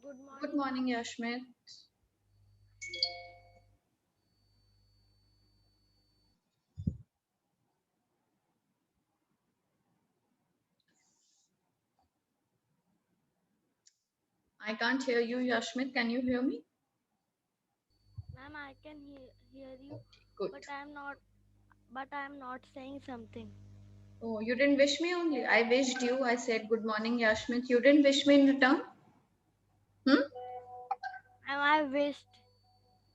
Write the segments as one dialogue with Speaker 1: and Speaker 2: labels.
Speaker 1: Good morning, Yashmit. I can't hear you, Yashmit. Can you hear me?
Speaker 2: Ma'am, I can hear you,
Speaker 1: Good.
Speaker 2: but I am not saying something.
Speaker 1: Oh, you didn't wish me only. I wished you. I said good morning, Yashmit. You didn't wish me in return? Hmm?
Speaker 2: Ma'am, I wished.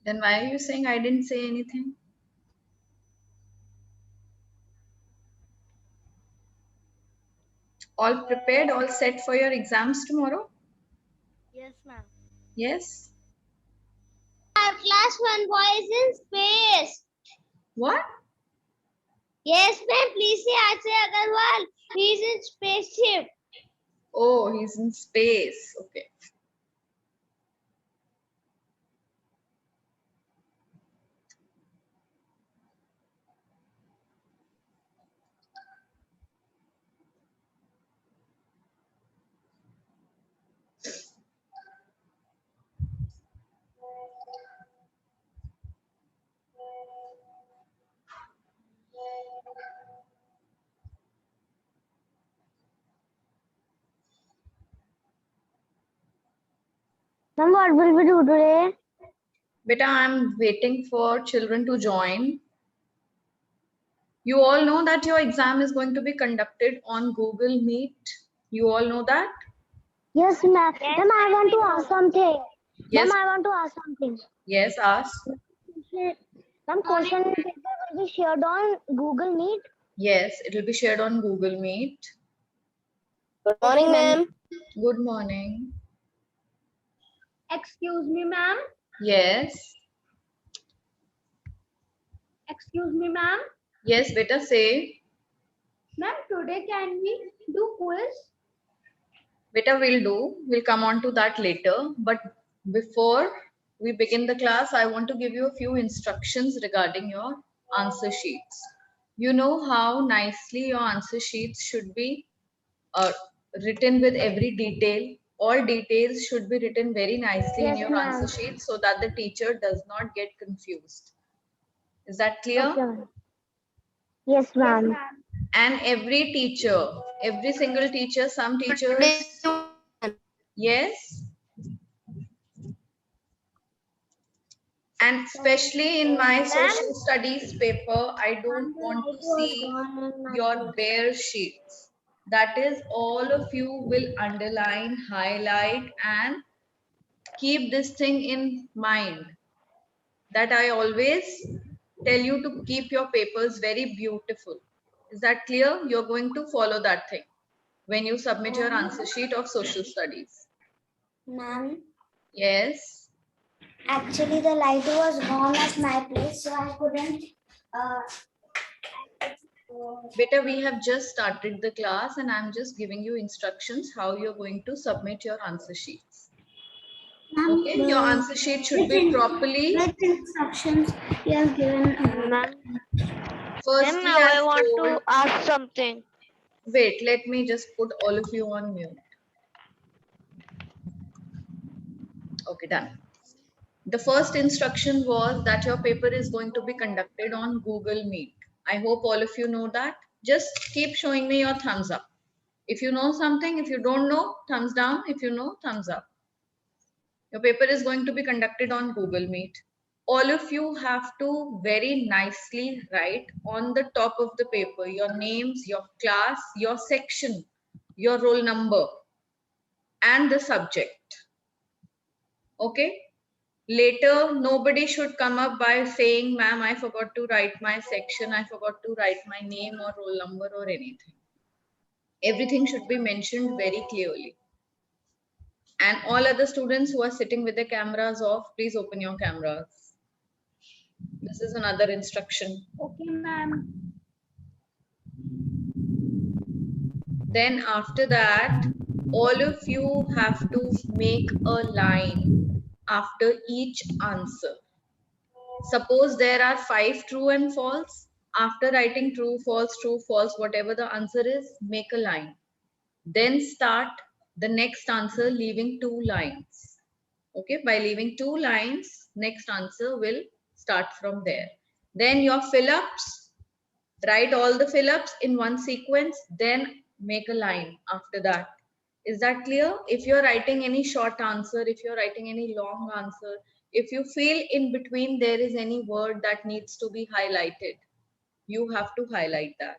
Speaker 1: Then why are you saying I didn't say anything? All prepared, all set for your exams tomorrow?
Speaker 2: Yes, ma'am.
Speaker 1: Yes?
Speaker 3: Our class one boy is in space.
Speaker 1: What?
Speaker 3: Yes, ma'am. Please say Ajay Agarwal. He's in spaceship.
Speaker 1: Oh, he's in space. Okay.
Speaker 3: Ma'am, what will we do today?
Speaker 1: Beta, I'm waiting for children to join. You all know that your exam is going to be conducted on Google Meet. You all know that?
Speaker 3: Yes, ma'am.
Speaker 2: Yes,
Speaker 3: Ma'am, I
Speaker 2: ma'am,
Speaker 3: want
Speaker 2: we
Speaker 3: to
Speaker 2: know.
Speaker 3: ask something. Ma'am,
Speaker 1: Yes.
Speaker 3: I want to ask something.
Speaker 1: Yes, ask.
Speaker 3: Ma'am, question paper will be shared on Google Meet.
Speaker 1: Yes, it will be shared on Google Meet.
Speaker 3: Good morning, ma'am.
Speaker 1: Good morning.
Speaker 3: Excuse me, ma'am.
Speaker 1: Yes.
Speaker 3: Excuse me, ma'am.
Speaker 1: Yes, beta, say.
Speaker 3: Ma'am, today can we do quiz?
Speaker 1: Beta, we'll do. We'll come on to that later. But before we begin the class, I want to give you a few instructions regarding your answer sheets. You know how nicely your answer sheets should be uh, written with every detail. All details should be written very nicely in
Speaker 3: Yes,
Speaker 1: your answer
Speaker 3: ma'am.
Speaker 1: sheet so that the teacher does not get confused. Is that clear?
Speaker 3: Okay, ma'am. Yes, ma'am.
Speaker 1: And every teacher, every single teacher, some teachers, yes, and especially in my
Speaker 3: Ma'am,
Speaker 1: social studies paper, I don't
Speaker 3: the
Speaker 1: want
Speaker 3: light
Speaker 1: to
Speaker 3: was
Speaker 1: see
Speaker 3: gone in my
Speaker 1: your
Speaker 3: place.
Speaker 1: bare sheets. That is, all of you will underline, highlight, and keep this thing in mind that I always tell you to keep your papers very beautiful. Is that clear? You're going to follow that thing when you submit your answer sheet of social studies.
Speaker 3: Ma'am,
Speaker 1: Yes.
Speaker 3: actually the light was gone at my place, so I couldn't. Uh,
Speaker 1: Beta, we have just started the class and I'm just giving you instructions how you're going to submit your answer sheets.
Speaker 3: Ma'am,
Speaker 1: Okay, your answer sheet should
Speaker 3: which,
Speaker 1: be properly.
Speaker 3: which instructions you have given?
Speaker 2: Ma'am,
Speaker 1: Firstly,
Speaker 2: now
Speaker 1: I've
Speaker 2: I want
Speaker 1: told,
Speaker 2: to ask something.
Speaker 1: wait, let me just put all of you on mute. Okay, done. The first instruction was that your paper is going to be conducted on Google Meet. I hope all of you know that. Just keep showing me your thumbs up. If you know something, if you don't know, thumbs down. If you know, thumbs up. Your paper is going to be conducted on Google Meet. All of you have to very nicely write on the top of the paper your names, your class, your section, your roll number, and the subject. Okay? Later, nobody should come up by saying, ma'am, I forgot to write my section, I forgot to write my name or roll number or anything. Everything should be mentioned very clearly. And all other students who are sitting with the cameras off, please open your cameras. This is another instruction.
Speaker 3: Okay, ma'am.
Speaker 1: Then after that, all of you have to make a line after each answer. Suppose there are 5 true and false. After writing true, false, whatever the answer is, make a line. Then start the next answer leaving 2 lines. Okay, by leaving 2 lines, next answer will start from there. Then your fill-ups, write all the fill-ups in one sequence, then make a line after that. Is that clear? If you're writing any short answer, if you're writing any long answer, if you feel in between there is any word that needs to be highlighted, you have to highlight that.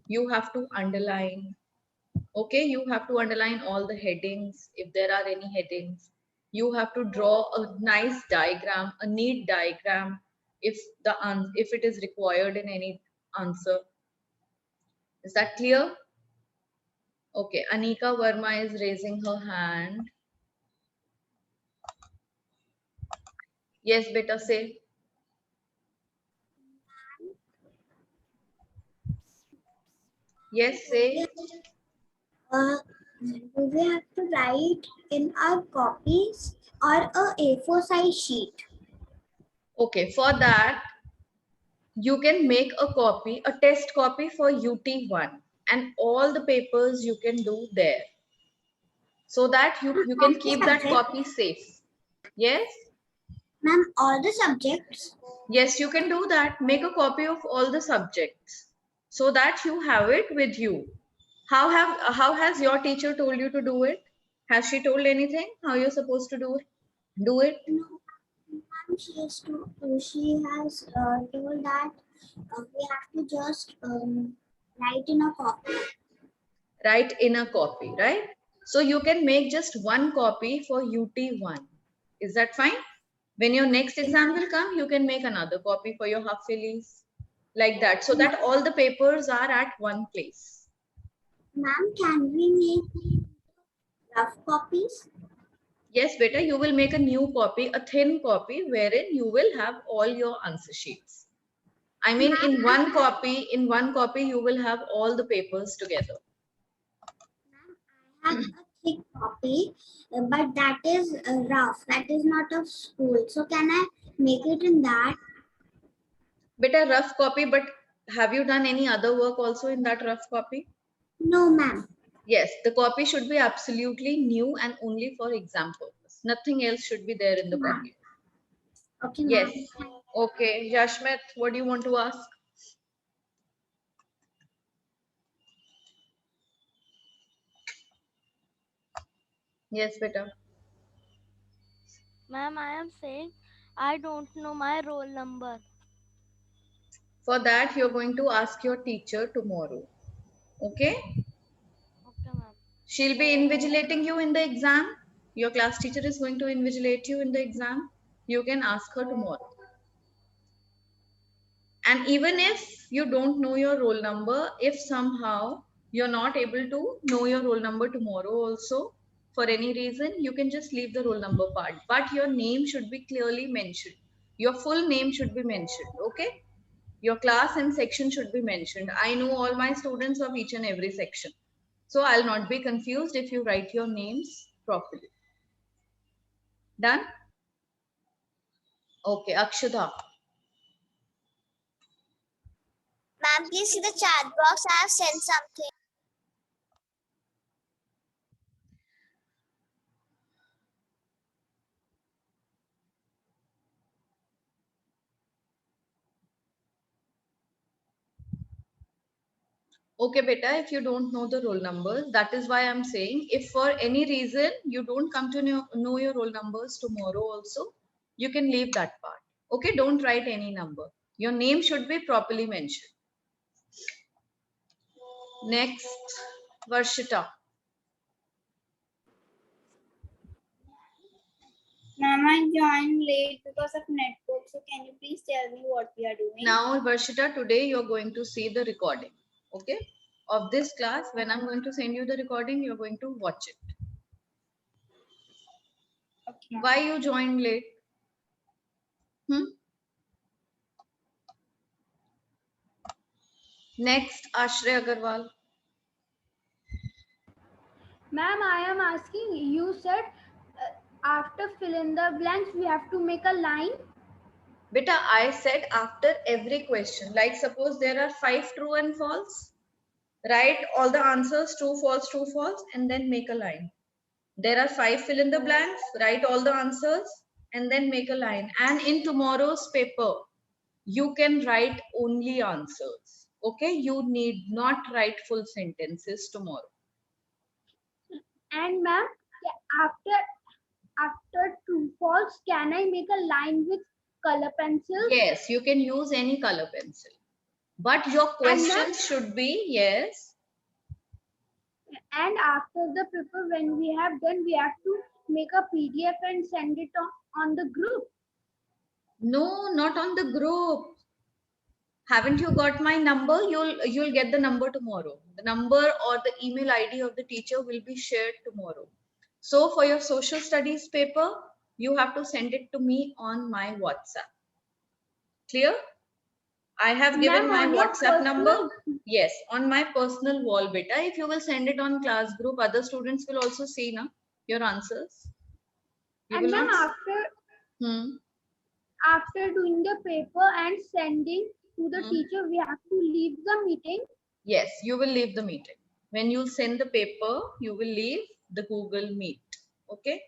Speaker 1: You have to underline. Okay, you have to underline all the headings if there are any headings. You have to draw a nice diagram, a neat diagram if it is required in any answer. Is that clear? Okay, Anika Verma is raising her hand. Yes, beta, say. Yes, say.
Speaker 3: Do we have to write in our copies or a A4 size sheet?
Speaker 1: Okay, for that, you can make a copy, a test copy for UT1, and all the papers you can do there, so that you can keep that copy safe. Yes?
Speaker 3: Ma'am, all the subjects?
Speaker 1: Yes, you can do that. Make a copy of all the subjects so that you have it with you. How has your teacher told you to do it? Has she told anything? How you're supposed to do it? Do it.
Speaker 3: No, ma'am, she has told that we have to just write in a copy.
Speaker 1: Write in a copy, right? So you can make just one copy for UT1. Is that fine? When your next exam will come, you can make another copy for your half yearlies. Like that, so that all the papers are at one place.
Speaker 3: Ma'am, can we make rough copies?
Speaker 1: Yes, beta, you will make a new copy, a thin copy, wherein you will have all your answer sheets. I mean, in one copy, you will have all the papers together.
Speaker 3: I have a thick copy, but that is rough. That is not of school. So can I make it in that?
Speaker 1: Beta, rough copy, but have you done any other work also in that rough copy?
Speaker 3: No, ma'am.
Speaker 1: Yes, the copy should be absolutely new and only for exam purpose. Nothing else should be there in the copy.
Speaker 3: Okay,
Speaker 1: Yes.
Speaker 3: ma'am.
Speaker 1: Okay, Yashmit, what do you want to ask? Yes, beta.
Speaker 2: Ma'am, I am saying I don't know my roll number.
Speaker 1: For that, you're going to ask your teacher tomorrow. Okay?
Speaker 2: Okay, ma'am.
Speaker 1: She'll be invigilating you in the exam. Your class teacher is going to invigilate you in the exam. You can ask her tomorrow. And even if you don't know your roll number, if somehow you're not able to know your roll number tomorrow also, for any reason, you can just leave the roll number part. But your name should be clearly mentioned. Your full name should be mentioned. Okay? Your class and section should be mentioned. I know all my students of each and every section. So I'll not be confused if you write your names properly. Done? Okay, Akshada.
Speaker 3: Ma'am, please see the chat box. I have sent something.
Speaker 1: Okay, beta, if you don't know the roll numbers, that is why I'm saying if for any reason you don't come to know your roll numbers tomorrow also, you can leave that part. Okay, don't write any number. Your name should be properly mentioned. Next, Varshita.
Speaker 3: Ma'am, I joined late because of network. So can you please tell me what we are doing?
Speaker 1: Now, Varshita, today you're going to see the recording, okay, of this class. When I'm going to send you the recording, you're going to watch it.
Speaker 3: Okay.
Speaker 1: Why you joined late? Next, Ashray Agarwal.
Speaker 4: Ma'am, I am asking, you said after fill in the blanks, we have to make a line.
Speaker 1: Beta, I said after every question, like suppose there are 5 true and false, write all the answers true, false, and then make a line. There are 5 fill in the blanks. Write all the answers and then make a line. And in tomorrow's paper, you can write only answers. Okay, you need not write full sentences tomorrow.
Speaker 4: And ma'am, after true false, can I make a line with color pencil?
Speaker 1: Yes, you can use any color pencil. But your questions should be, yes.
Speaker 4: And after the paper, when we have done, we have to make a PDF and send it on the group.
Speaker 1: No, not on the group. Haven't you got my number? You'll get the number tomorrow. The number or the email ID of the teacher will be shared tomorrow. So for your social studies paper, you have to send it to me on my WhatsApp. Clear? I have given my WhatsApp number. Yes, on my personal wall, beta. If you will send it on class group, other students will also see na, your answers. You
Speaker 4: And
Speaker 1: will
Speaker 4: ma'am,
Speaker 1: not.
Speaker 4: after doing the paper and sending to the teacher, we have to leave the meeting.
Speaker 1: Yes, you will leave the meeting. When you send the paper, you will leave the Google Meet. Okay?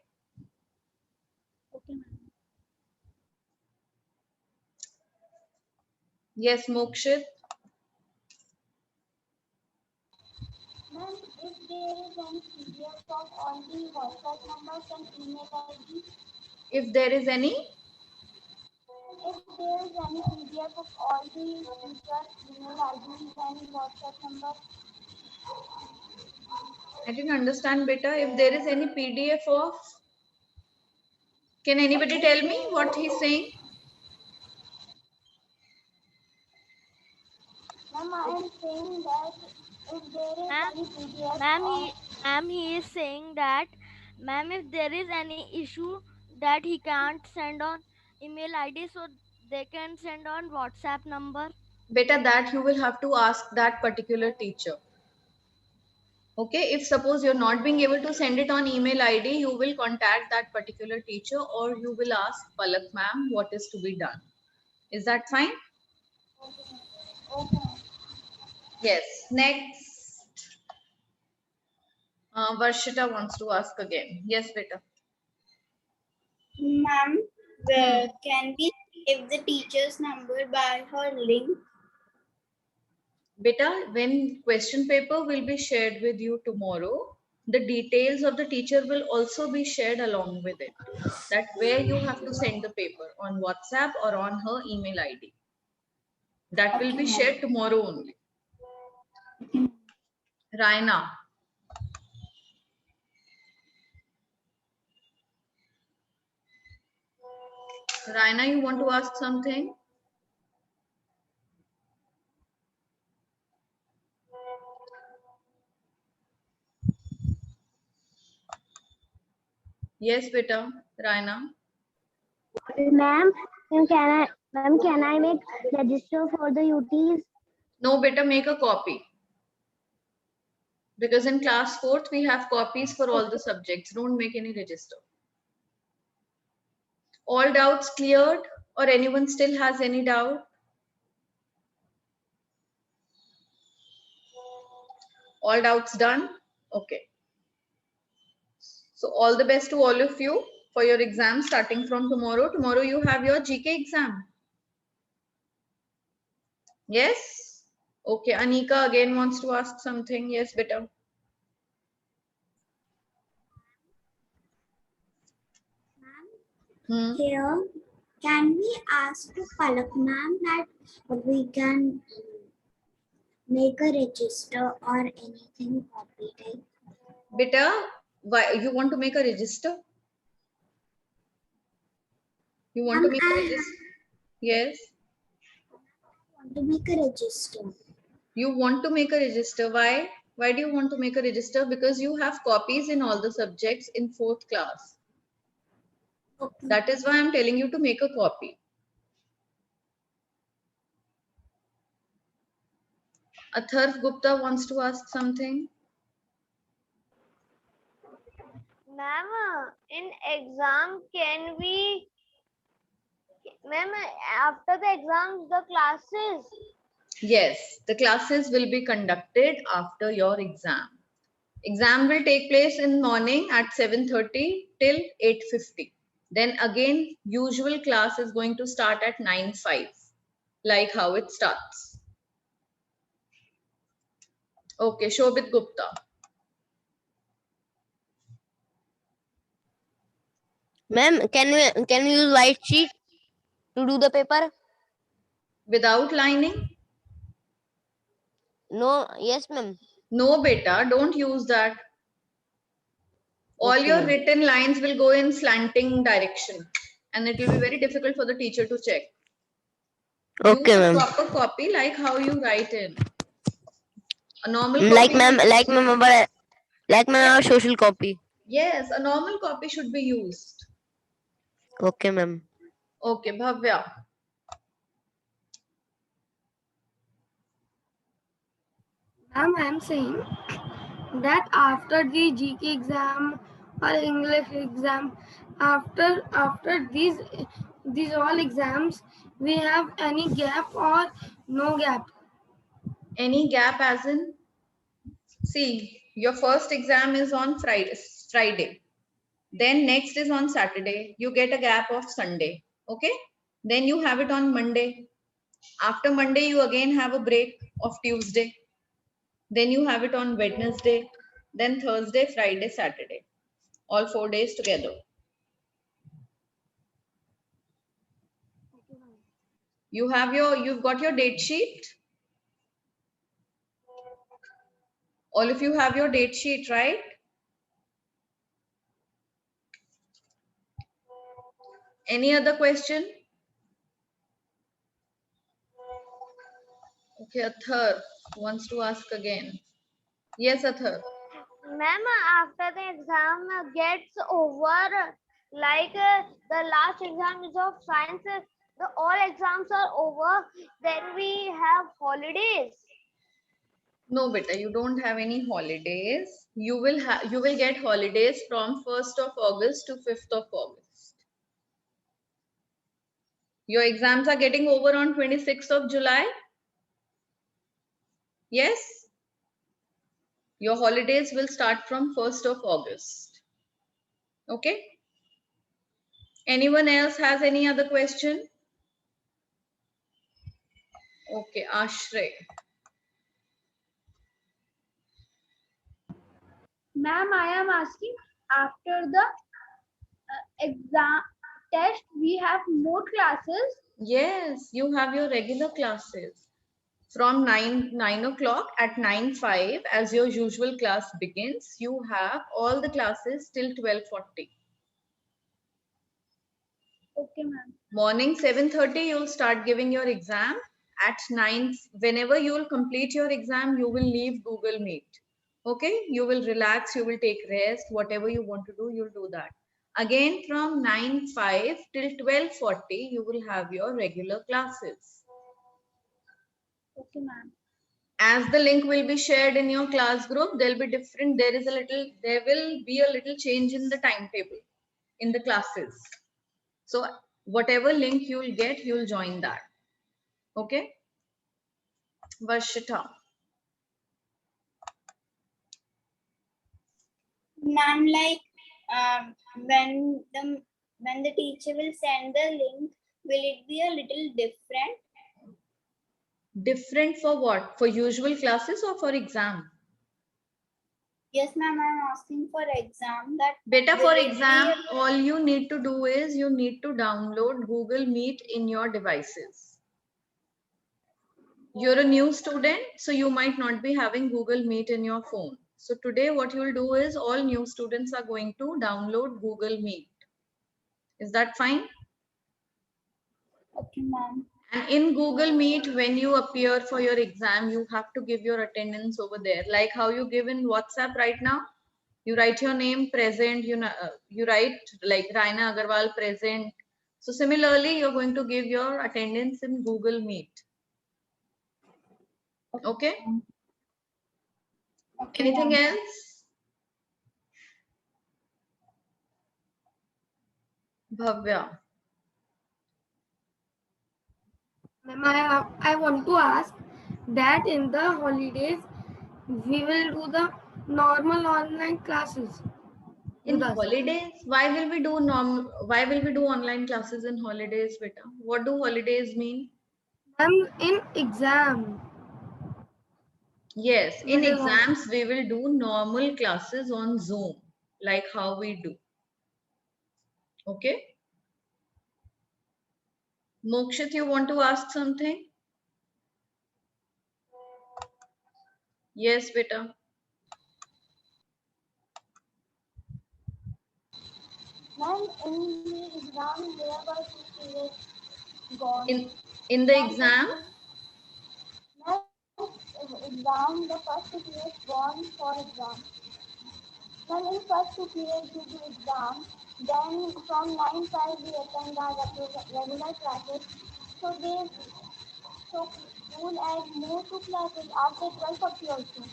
Speaker 4: Okay, ma'am.
Speaker 1: Yes, Mokshit.
Speaker 3: Ma'am, if there is any PDF of all the WhatsApp numbers and email ID,
Speaker 1: If there is any,
Speaker 3: if there is any PDF of all the teachers' email IDs and WhatsApp numbers,
Speaker 1: I didn't understand, beta. If there is any PDF of, can anybody tell me what he's saying?
Speaker 3: ma'am, I am saying that if there is any PDF
Speaker 2: Ma'am, he is saying that, ma'am, if there is any issue that he can't send on email ID, so they can send on WhatsApp number.
Speaker 1: Beta, that you will have to ask that particular teacher. Okay, if suppose you're not being able to send it on email ID, you will contact that particular teacher or you will ask Palak ma'am what is to be done. Is that fine?
Speaker 3: okay.
Speaker 1: Yes. Next. Varshita wants to ask again. Yes, beta.
Speaker 3: Ma'am, can we save the teacher's number by her link?
Speaker 1: Beta, when question paper will be shared with you tomorrow, the details of the teacher will also be shared along with it. That where you have to send the paper on WhatsApp or on her email ID. That will be shared tomorrow only. Raina. Raina, you want to ask something? Yes, beta. Raina.
Speaker 3: Ma'am, can I make register for the UTs?
Speaker 1: No, beta, make a copy. Because in class 4th, we have copies for all the subjects. Don't make any register. All doubts cleared or anyone still has any doubt? All doubts done? Okay. So all the best to all of you for your exam starting from tomorrow. Tomorrow you have your GK exam. Yes? Okay. Anika again wants to ask something. Yes, beta.
Speaker 3: Here, can we ask to Palak ma'am that we can make a register or anything copy type?
Speaker 1: Beta, why you want to make a register? You want to make a register? Yes.
Speaker 3: I want to make a register.
Speaker 1: You want to make a register. Why? Why do you want to make a register? Because you have copies in all the subjects in 4th class.
Speaker 3: Okay.
Speaker 1: That is why I'm telling you to make a copy. Atharv Gupta wants to ask something.
Speaker 2: Ma'am, in exam, can we, ma'am, after the exams, the classes?
Speaker 1: Yes, the classes will be conducted after your exam. Exam will take place in morning at 7:30 till 8:50. Then again, usual class is going to start at 9:05, like how it starts. Okay, Shobit Gupta.
Speaker 5: Ma'am, can we use white sheet to do the paper?
Speaker 1: Without lining?
Speaker 5: No, yes, ma'am.
Speaker 1: No, beta, don't use that. All
Speaker 5: Okay,
Speaker 1: your
Speaker 5: ma'am.
Speaker 1: written lines will go in slanting direction and it will be very difficult for the teacher to check.
Speaker 5: Okay,
Speaker 1: Use a
Speaker 5: ma'am.
Speaker 1: proper copy like how you write in. A normal
Speaker 5: Like
Speaker 1: copy.
Speaker 5: ma'am, our social copy.
Speaker 1: Yes, a normal copy should be used.
Speaker 5: Okay, ma'am.
Speaker 1: Okay, Bhavya.
Speaker 4: Ma'am, I am saying that after the GK exam or English exam, after these all exams, we have any gap or no gap?
Speaker 1: Any gap as in? See, your first exam is on Friday. Then next is on Saturday. You get a gap of Sunday. Okay. Then you have it on Monday. After Monday, you again have a break of Tuesday. Then you have it on Wednesday. Then Thursday, Friday, Saturday. All 4 days together. You've got your date sheet. All of you have your date sheet, right? Any other question? Okay, Athar wants to ask again. Yes, Athar.
Speaker 2: Ma'am, after the exam gets over, like the last exam is of science, the all exams are over, then we have holidays.
Speaker 1: No, beta, you don't have any holidays. You will get holidays from 1st of August to 5th of August. Your exams are getting over on 26th of July. Yes? Your holidays will start from 1st of August. Okay? Anyone else has any other question? Okay, Ashray.
Speaker 4: Ma'am, I am asking after the exam test, we have more classes.
Speaker 1: Yes, you have your regular classes. From 9 o'clock at 9:05 as your usual class begins, you have all the classes till 12:40.
Speaker 4: Okay, ma'am.
Speaker 1: Morning 7:30 you'll start giving your exam. At 9, whenever you will complete your exam, you will leave Google Meet. Okay, you will relax, you will take rest, whatever you want to do, you'll do that. Again from 9:05 till 12:40 you will have your regular classes.
Speaker 4: Okay, ma'am.
Speaker 1: As the link will be shared in your class group, there will be a little change in the timetable in the classes. So whatever link you will get, you will join that. Okay. Varshita.
Speaker 3: Ma'am, like when the teacher will send the link, will it be a little different?
Speaker 1: Different for what? For usual classes or for exam?
Speaker 3: Yes, ma'am, I'm asking for exam that.
Speaker 1: Beta,
Speaker 3: will
Speaker 1: for
Speaker 3: it be
Speaker 1: exam, all you need to do is you need to download Google Meet in your devices. You're a new student, so you might not be having Google Meet in your phone. So today what you'll do is all new students are going to download Google Meet. Is that fine?
Speaker 3: Okay, ma'am.
Speaker 1: And in Google Meet, when you appear for your exam, you have to give your attendance over there. Like how you give in WhatsApp right now. You write your name present, you write like Raina Agarwal present. So similarly, you're going to give your attendance in Google Meet. Okay?
Speaker 3: Okay,
Speaker 1: Anything
Speaker 3: ma'am.
Speaker 1: else? Bhavya.
Speaker 4: Ma'am, I want to ask that in the holidays we will do the normal online classes
Speaker 1: In
Speaker 4: with us.
Speaker 1: holidays, why will we do online classes in holidays, beta? What do holidays mean?
Speaker 4: Ma'am, in exam.
Speaker 1: Yes,
Speaker 4: We
Speaker 1: in
Speaker 4: will have.
Speaker 1: exams, we will do normal classes on Zoom, like how we do. Okay? Mokshit, you want to ask something? Yes, beta.
Speaker 3: Ma'am, in the exam, there were 2 periods gone.
Speaker 1: In the exam,
Speaker 3: Ma'am, exam, the first 2 periods gone for exam. Ma'am, in first 2 periods we do exam. Then from 9:05 we attend our regular classes. So school add more 2 classes after 12:40 also.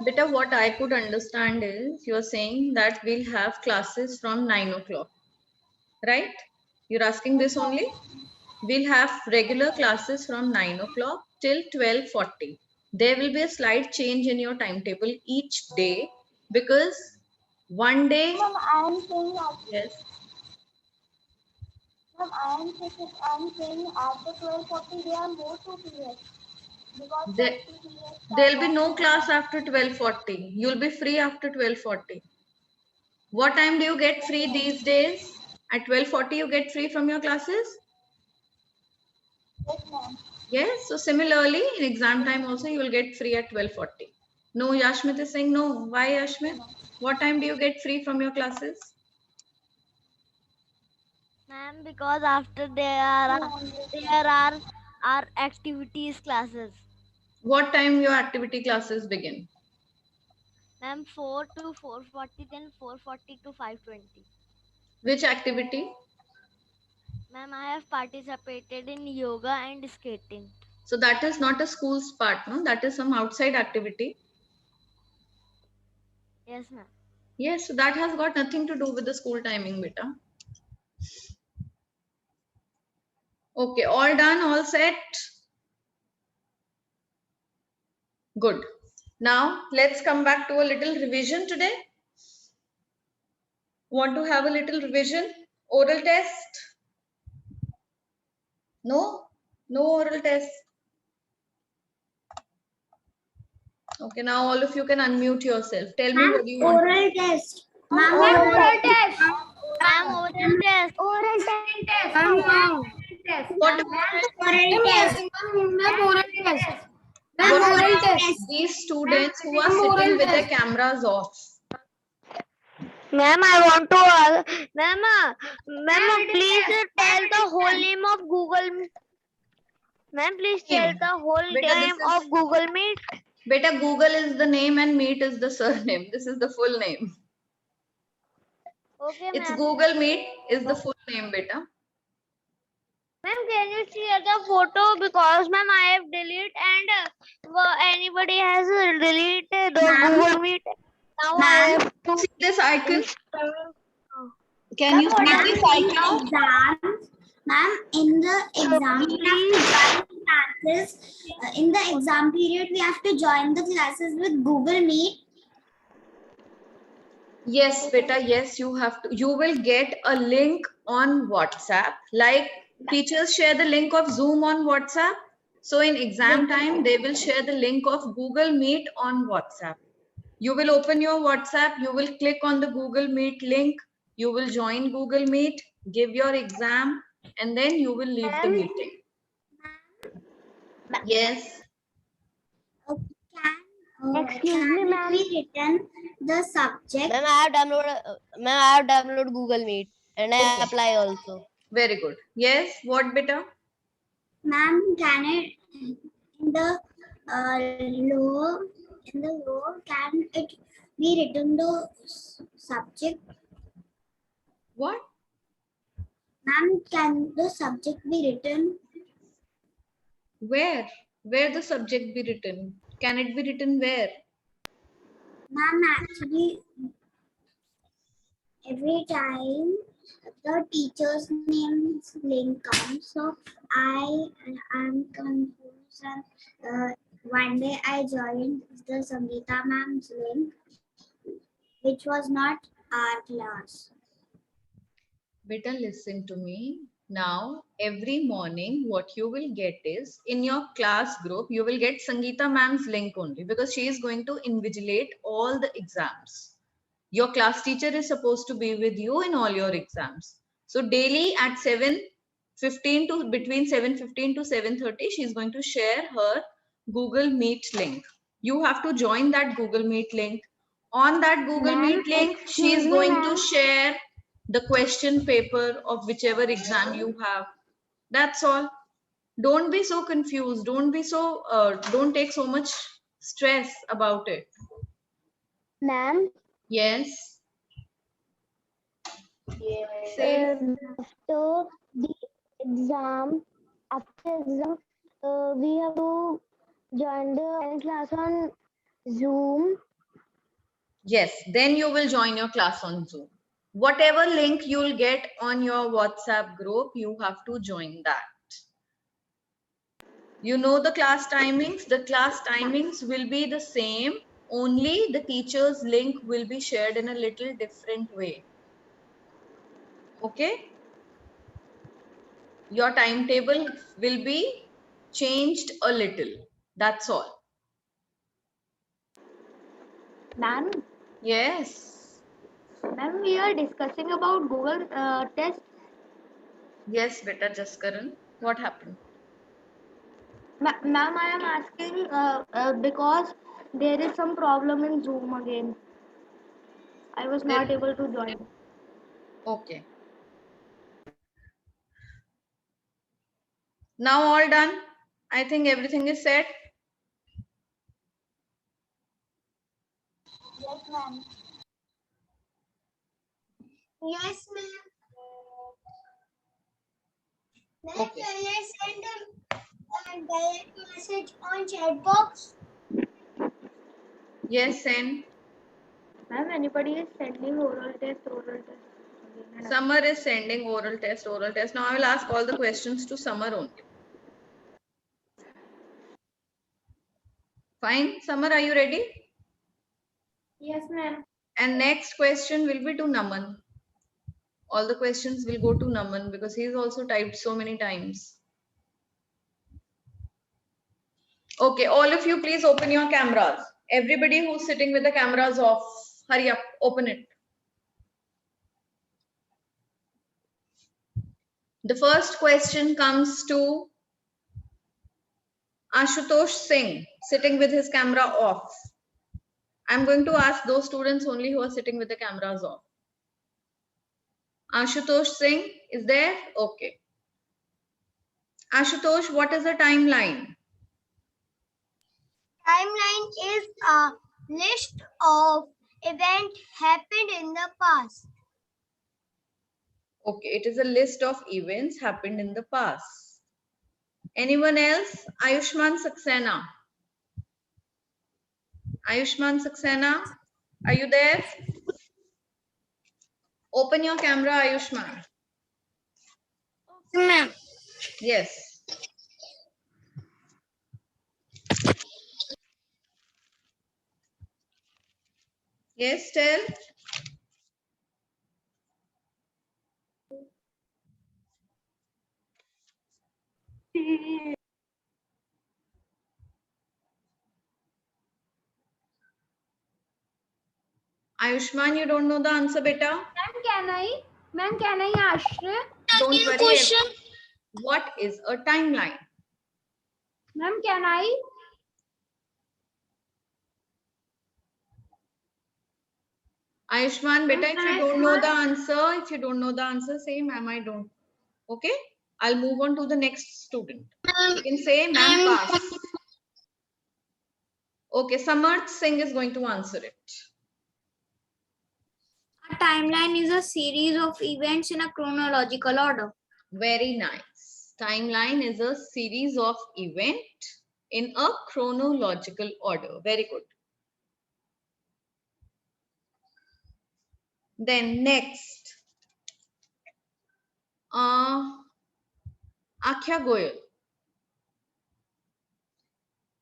Speaker 1: beta, what I could understand is you're saying that we'll have classes from 9 o'clock, right? You're asking this only? We'll have regular classes from 9 o'clock till 12:40. There will be a slight change in your timetable each day because one day,
Speaker 3: Ma'am, I am saying
Speaker 1: yes,
Speaker 3: Ma'am, I am saying after 12:40 there are more 2 periods because
Speaker 1: there,
Speaker 3: first 2 periods are
Speaker 1: there'll be
Speaker 3: gone
Speaker 1: no
Speaker 3: for
Speaker 1: class
Speaker 3: exam.
Speaker 1: after 12:40. You'll be free after 12:40. What time do you get free these days? At 12:40 you get free from your classes?
Speaker 3: Yes, ma'am.
Speaker 1: Yes, so similarly in exam time also you will get free at 12:40. No, Yashmit is saying no. Why, Yashmit? What time do you get free from your classes?
Speaker 2: Ma'am, because after there are our activities classes.
Speaker 1: What time your activity classes begin?
Speaker 2: Ma'am, 4 to 4:40, then 4:40 to 5:20.
Speaker 1: Which activity?
Speaker 2: Ma'am, I have participated in yoga and skating.
Speaker 1: So that is not a school's part, no? That is some outside activity.
Speaker 2: Yes, ma'am.
Speaker 1: Yes, so that has got nothing to do with the school timing, beta. Okay, all done, all set. Good. Now let's come back to a little revision today. Want to have a little revision? Oral test? No? No oral test. Okay, now all of you can unmute yourself. Tell me what do you want to
Speaker 3: Oral
Speaker 1: do.
Speaker 3: test.
Speaker 2: Ma'am,
Speaker 3: Ma'am,
Speaker 2: oral test. Ma'am, oral test.
Speaker 3: Oral test.
Speaker 4: Ma'am, no.
Speaker 1: What,
Speaker 3: Oral
Speaker 4: Ma'am,
Speaker 3: test.
Speaker 4: ma'am, oral test. Ma'am,
Speaker 1: what
Speaker 4: oral
Speaker 1: about
Speaker 4: test.
Speaker 1: these students who are
Speaker 4: Ma'am,
Speaker 1: sitting
Speaker 4: oral
Speaker 1: with their
Speaker 4: test.
Speaker 1: cameras off?
Speaker 2: Ma'am, I want to. Ma'am, please tell the whole name of Google. Ma'am, please tell the whole
Speaker 1: Beta, this
Speaker 2: name
Speaker 1: is
Speaker 2: of Google Meet.
Speaker 1: Beta, Google is the name and Meet is the surname. This is the full name.
Speaker 2: Okay,
Speaker 1: It's
Speaker 2: ma'am.
Speaker 1: Google Meet is the full name, beta.
Speaker 2: Ma'am, can you share the photo because ma'am I have deleted and anybody has deleted the Google Meet. Now I have to
Speaker 1: See this icon?
Speaker 2: install.
Speaker 1: Can you see
Speaker 3: Ma'am,
Speaker 1: this
Speaker 3: in
Speaker 1: icon?
Speaker 3: exams, ma'am, in the exam, we have to join classes. In the exam period, we have to join the classes with Google Meet.
Speaker 1: Yes, beta, yes, you have to. You will get a link on WhatsApp. Like teachers share the link of Zoom on WhatsApp. So in exam time, they will share the link of Google Meet on WhatsApp. You will open your WhatsApp, you will click on the Google Meet link, you will join Google Meet, give your exam, and then you will leave the meeting. Yes.
Speaker 2: Excuse me, ma'am.
Speaker 3: We written the subject.
Speaker 5: Ma'am, I have downloaded Google Meet and I
Speaker 1: Okay.
Speaker 5: apply also.
Speaker 1: Very good. Yes, what beta?
Speaker 3: Ma'am, can it in the low can it be written the subject?
Speaker 1: What?
Speaker 3: Ma'am, can the subject be written?
Speaker 1: Where? Where the subject be written? Can it be written where?
Speaker 3: Ma'am, actually, every time the teacher's name's link comes, so I am confused and One day I joined the Sangeeta ma'am's link, which was not our class.
Speaker 1: Beta, listen to me. Now, every morning, what you will get is in your class group, you will get Sangeeta ma'am's link only because she is going to invigilate all the exams. Your class teacher is supposed to be with you in all your exams. So daily at 7:15 to between 7:15 to 7:30, she is going to share her Google Meet link. You have to join that Google Meet link. On that Google
Speaker 2: Ma'am,
Speaker 1: Meet link, she
Speaker 2: excuse
Speaker 1: is
Speaker 2: me,
Speaker 1: going to
Speaker 2: ma'am.
Speaker 1: share the question paper of whichever exam you have. That's all. Don't be so confused. Don't take so much stress about it.
Speaker 2: Ma'am,
Speaker 1: Yes. Say.
Speaker 2: after the exam, we have to join the online class on Zoom.
Speaker 1: Yes, then you will join your class on Zoom. Whatever link you'll get on your WhatsApp group, you have to join that. You know the class timings? The class timings will be the same, only the teacher's link will be shared in a little different way. Okay? Your timetable will be changed a little. That's all.
Speaker 6: Ma'am,
Speaker 1: Yes.
Speaker 6: ma'am, we are discussing about Google test.
Speaker 1: Yes, beta Jaskaran. What happened?
Speaker 6: Ma'am, I am asking because there is some problem in Zoom again. I was not able to join.
Speaker 1: Okay. Now all done. I think everything is set.
Speaker 3: Yes, ma'am. Yes, ma'am. Ma'am,
Speaker 1: Okay.
Speaker 3: can I send a direct message on chat box?
Speaker 1: Yes, and
Speaker 6: Ma'am, anybody is sending oral test again and again.
Speaker 1: Summer is sending oral test, oral test. Now I will ask all the questions to Summer only. Fine. Summer, are you ready?
Speaker 3: Yes, ma'am.
Speaker 1: And next question will be to Naman. All the questions will go to Naman because he's also typed so many times. Okay, all of you, please open your cameras. Everybody who's sitting with the cameras off, hurry up, open it. The first question comes to Ashutosh Singh, sitting with his camera off. I'm going to ask those students only who are sitting with the cameras off. Ashutosh Singh is there? Okay. Ashutosh, what is the timeline?
Speaker 3: Timeline is a list of events happened in the past.
Speaker 1: Okay, it is a list of events happened in the past. Anyone else? Ayushman Saxena. Ayushman Saxena, are you there? Open your camera, Ayushman.
Speaker 5: Ma'am.
Speaker 1: Yes. Yes, tell. Ayushman, you don't know the answer, beta?
Speaker 2: Ma'am, can I ask?
Speaker 1: Don't worry. What is a timeline?
Speaker 2: Ma'am, can I?
Speaker 1: Ayushman, beta, if you don't know the answer, say, ma'am, I don't. Okay? I'll move on to the next student. You can say, ma'am, pass. Okay, Samarth Singh is going to answer it.
Speaker 3: A timeline is a series of events in a chronological order.
Speaker 1: Very nice. Timeline is a series of events in a chronological order. Very good. Then next, Akhya Goyal.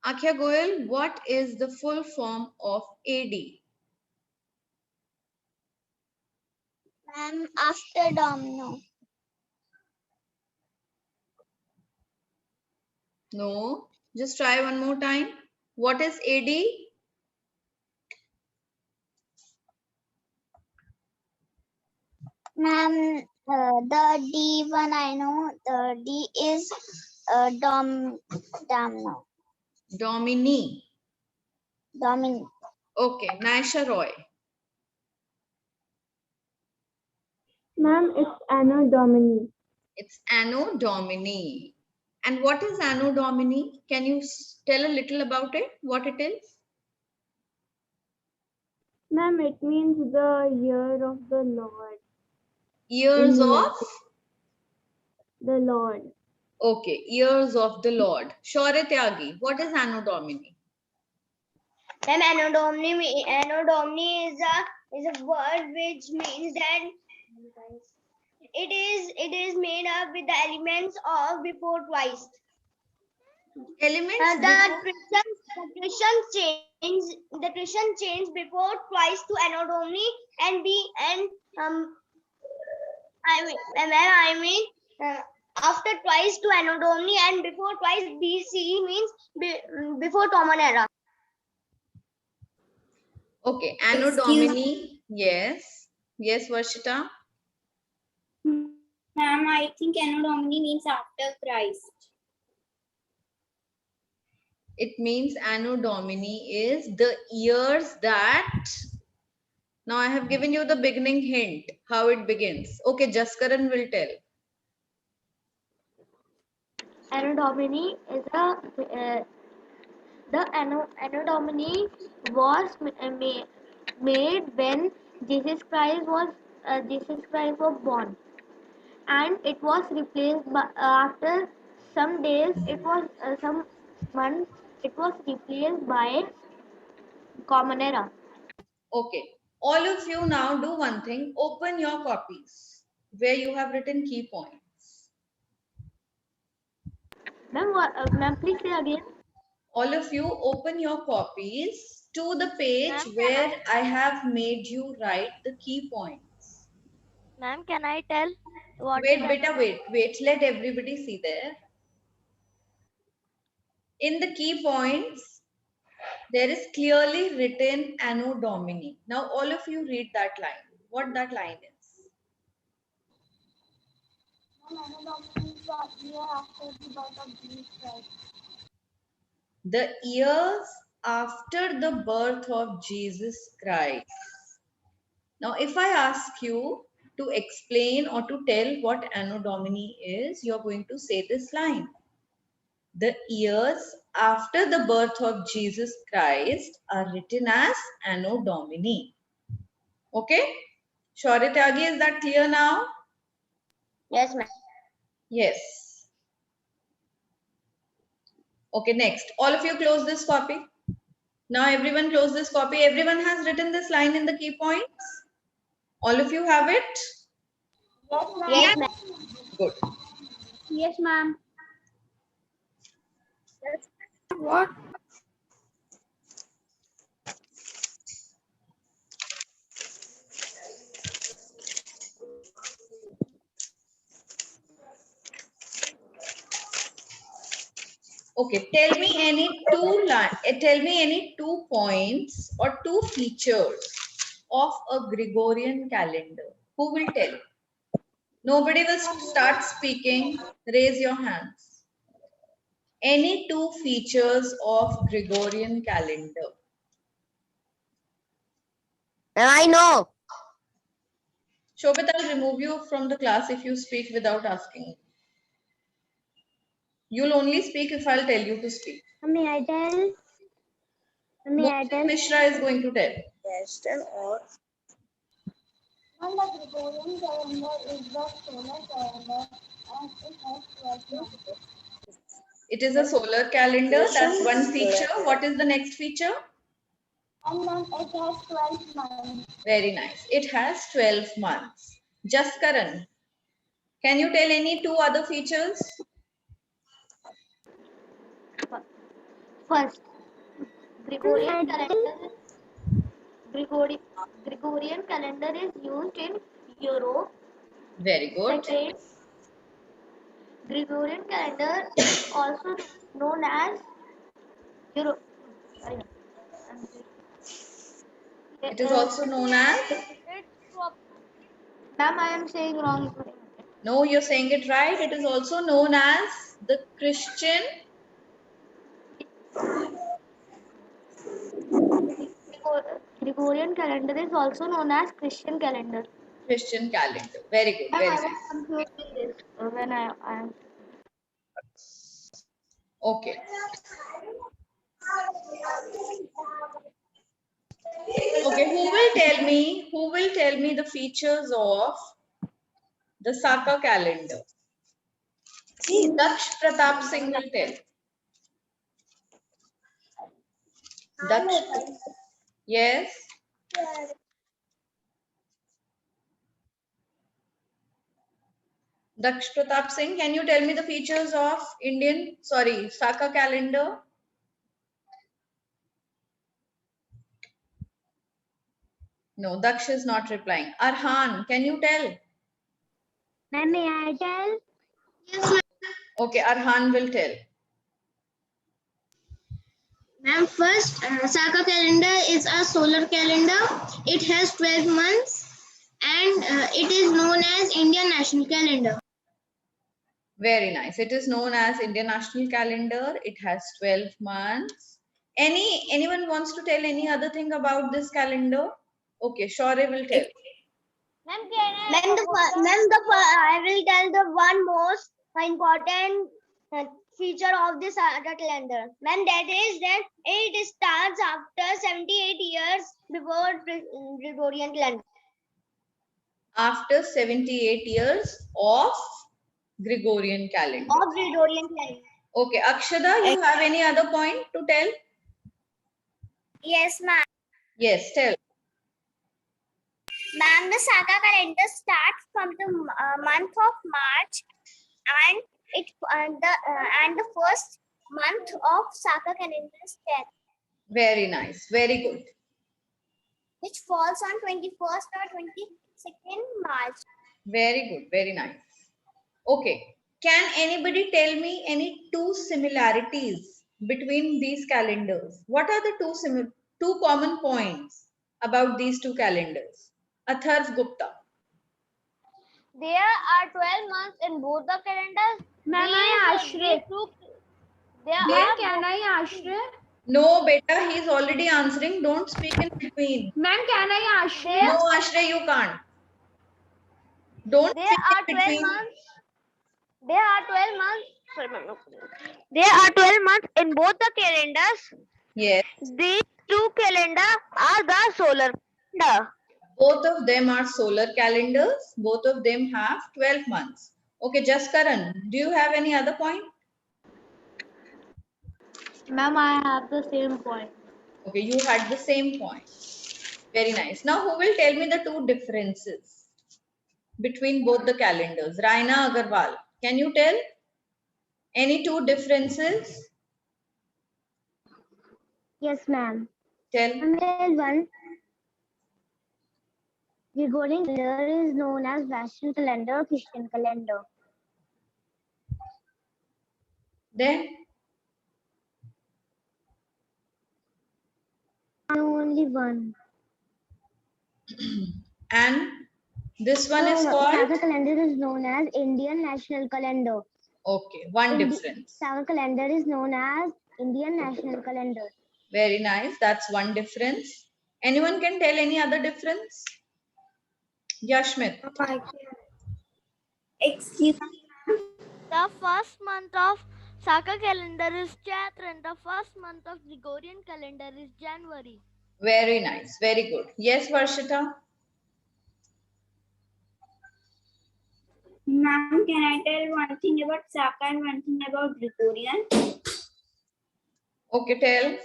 Speaker 1: Akhya Goyal, what is the full form of AD?
Speaker 3: After domino.
Speaker 1: No, just try one more time. What is AD?
Speaker 3: Ma'am, the D one I know. The D is domino.
Speaker 1: Domini.
Speaker 3: Domino.
Speaker 1: Okay, Naisha Roy.
Speaker 6: Ma'am, it's Anno Domini.
Speaker 1: It's Anno Domini. And what is Anno Domini? Can you tell a little about it? What it is?
Speaker 6: Ma'am, it means the year of the Lord.
Speaker 1: Years
Speaker 6: In
Speaker 1: of?
Speaker 6: the Lord.
Speaker 1: Okay, years of the Lord. Shaurya Tyagi, what is Anno Domini?
Speaker 2: Ma'am, Anno Domini is a word which means that it is made up with the elements of before twice.
Speaker 1: Elements
Speaker 2: The Christian changed before twice to Anno Domini and after twice to Anno Domini and before twice BCE means before Common Era.
Speaker 1: Okay, Anno Domini. Yes. Yes, Varshita.
Speaker 3: Ma'am, I think Anno Domini means after Christ.
Speaker 1: It means Anno Domini is the years that. Now I have given you the beginning hint, how it begins. Okay, Jaskaran will tell.
Speaker 6: Anno Domini is the Anno Domini was made when Jesus Christ was born, and it was replaced by after some days. It was some months. It was replaced by Common Era.
Speaker 1: Okay, all of you now do one thing. Open your copies where you have written key points.
Speaker 6: Ma'am, please say again.
Speaker 1: All of you open your copies to the page where I have made you write the key points.
Speaker 2: Ma'am, can I tell what?
Speaker 1: Wait, beta, wait. Let everybody see there. In the key points, there is clearly written Anno Domini. Now, all of you read that line. What that line is?
Speaker 3: Anno Domini is the year after the birth of Jesus Christ.
Speaker 1: The years after the birth of Jesus Christ. Now, if I ask you to explain or to tell what Anno Domini is, you're going to say this line. The years after the birth of Jesus Christ are written as Anno Domini. Okay? Shaurya Tyagi, is that clear now?
Speaker 2: Yes, ma'am.
Speaker 1: Yes. Okay, next. All of you close this copy. Now everyone close this copy. Everyone has written this line in the key points. All of you have it?
Speaker 2: Yes, ma'am.
Speaker 1: Good.
Speaker 3: Yes, ma'am.
Speaker 4: What?
Speaker 1: Okay, tell me any 2 points or 2 features of a Gregorian calendar. Who will tell? Nobody will start speaking. Raise your hands. Any 2 features of Gregorian calendar.
Speaker 5: I know.
Speaker 1: Shobit, I'll remove you from the class if you speak without asking. You'll only speak if I'll tell you to speak.
Speaker 3: May I tell?
Speaker 1: Mohsin Mishra is going to tell.
Speaker 5: Yes, tell or.
Speaker 3: Well, the Gregorian calendar is the solar calendar and it has 12 months.
Speaker 1: It is a solar calendar. That's one feature. What is the next feature?
Speaker 3: And then it has 12 months.
Speaker 1: Very nice. It has 12 months. Jaskaran, can you tell any 2 other features?
Speaker 6: First, Gregorian calendar. Gregorian calendar is used in Europe.
Speaker 1: Very good.
Speaker 6: Second, Gregorian calendar is also known as Euro. Sorry.
Speaker 1: It is also known as.
Speaker 6: Ma'am, I am saying wrong.
Speaker 1: No, you're saying it right. It is also known as the Christian.
Speaker 6: Gregorian calendar is also known as Christian calendar.
Speaker 1: Christian calendar. Very good.
Speaker 6: Ma'am,
Speaker 1: Very
Speaker 6: I was
Speaker 1: nice.
Speaker 6: confused with this when I am.
Speaker 1: Okay. Okay, who will tell me the features of the Saka calendar? Daksh Pratap Singh will tell. Daksh. Yes. Daksh Pratap Singh, can you tell me the features of Saka calendar? No, Daksh is not replying. Arhan, can you tell?
Speaker 2: Ma'am, may I tell?
Speaker 1: Okay, Arhan will tell.
Speaker 7: Ma'am, first, Saka calendar is a solar calendar. It has 12 months and it is known as Indian National Calendar.
Speaker 1: Very nice. It is known as Indian National Calendar. It has 12 months. Anyone wants to tell any other thing about this calendar? Okay, Shaurya will tell.
Speaker 2: Ma'am, can I?
Speaker 7: I will tell the one most important feature of this Saka calendar. Ma'am, that is that it starts after 78 years before Gregorian calendar.
Speaker 1: After 78 years of Gregorian calendar.
Speaker 7: Of Gregorian calendar.
Speaker 1: Okay, Akshada, you have any other point to tell?
Speaker 7: Yes, ma'am.
Speaker 1: Yes, tell.
Speaker 7: Ma'am, the Saka calendar starts from the month of March, and the first month of Saka calendar is 10,
Speaker 1: Very nice. Very good.
Speaker 7: which falls on 21st or 22nd March.
Speaker 1: Very good. Very nice. Okay. Can anybody tell me any two similarities between these calendars? What are the two common points about these two calendars? Atharv Gupta.
Speaker 2: There are 12 months in both the calendars.
Speaker 4: Ma'am, I Ashray.
Speaker 1: Ma'am,
Speaker 4: Can I Ashray?
Speaker 1: No, beta, he is already answering. Don't speak in between.
Speaker 4: Ma'am, can I Ashray?
Speaker 1: No, Ashray, you can't. Don't
Speaker 2: There
Speaker 1: speak
Speaker 2: are
Speaker 1: in
Speaker 2: 12
Speaker 1: between.
Speaker 2: months. There are 12 months. There are 12 months in both the calendars.
Speaker 1: Yes.
Speaker 2: These two calendars are the solar calendar.
Speaker 1: Both of them are solar calendars. Both of them have 12 months. Okay, Jaskaran, do you have any other point?
Speaker 6: Ma'am, I have the same point.
Speaker 1: Okay, you had the same point. Very nice. Now, who will tell me the two differences between both the calendars? Raina Agarwal, can you tell any two differences?
Speaker 2: Yes, ma'am.
Speaker 1: Tell.
Speaker 2: There is one. Gregorian calendar is known as National Calendar, Christian calendar.
Speaker 1: Then,
Speaker 2: Only one.
Speaker 1: and this one is
Speaker 2: Saka
Speaker 1: called?
Speaker 2: calendar is known as Indian National Calendar.
Speaker 1: Okay, one difference.
Speaker 2: Saka calendar is known as Indian National Calendar.
Speaker 1: Very nice. That's one difference. Anyone can tell any other difference? Yashmit.
Speaker 7: Excuse me.
Speaker 2: The first month of Saka calendar is Chaitra and the first month of Gregorian calendar is January.
Speaker 1: Very nice. Very good. Yes, Varshita.
Speaker 7: Ma'am, can I tell one thing about Saka and one thing about Gregorian?
Speaker 1: Okay, tell.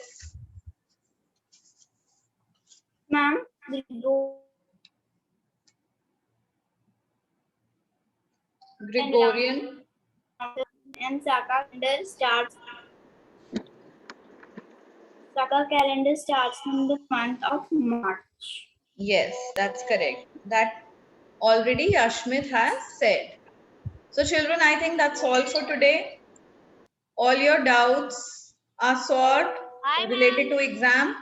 Speaker 7: Ma'am,
Speaker 1: Gregorian.
Speaker 7: and Saka calendar starts
Speaker 3: Saka calendar starts from the month of March.
Speaker 1: Yes, that's correct. That already Ashmit has said. So children, I think that's all for today. All your doubts are solved
Speaker 2: Hi,
Speaker 1: related
Speaker 2: ma'am.
Speaker 1: to exam.